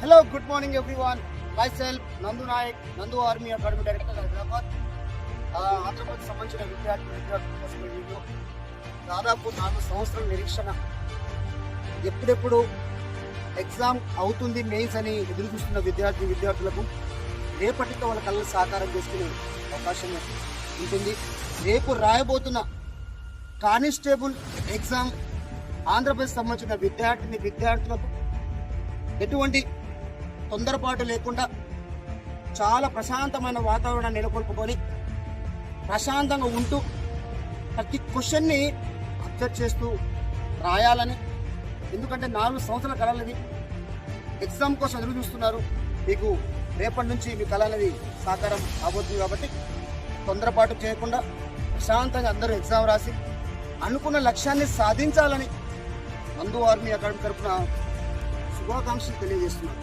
Hello, good morning everyone. Myself, Nandu Naik, Nandu Army Academy Director, Hyderabad. Andhra Pradesh సంబంధించిన విద్యార్థుల కోసం video దాదాపు 4 సంవత్సరాల నిరీక్షణ. ఎప్పుడెప్పుడు ఎగ్జామ్ అవుతుంది మెయిన్స్ అని ఎదురు చూస్తున్న విద్యార్థులకు రేపటితో వాళ్ళ కళ్ళను సాకారం చేసుకునే అవకాశం ఉంటుంది. రేపు రాయబోతున్న కానిస్టేబుల్ ఎగ్జామ్ ఆంధ్రప్రదేశ్ సంబంధించిన విద్యార్థులకు ఎటువంటి తొందరపాటు లేకుండా చాలా ప్రశాంతమైన వాతావరణాన్ని నెలకొల్పుకొని ప్రశాంతంగా ఉంటూ ప్రతి క్వశ్చన్ని అబ్జర్వ్ చేస్తూ రాయాలని. ఎందుకంటే 4 సంవత్సరాల కళ అనేది ఎగ్జామ్ కోసం ఎదురు చూస్తున్నారు. మీకు రేపటి నుంచి మీ కళ అనేది సాకారం అవబోతుంది. కాబట్టి తొందరపాటు చేయకుండా ప్రశాంతంగా అందరూ ఎగ్జామ్ రాసి అనుకున్న లక్ష్యాన్ని సాధించాలని నందు ఆర్మీ అకాడమీ తరఫున శుభాకాంక్షలు తెలియజేస్తున్నారు.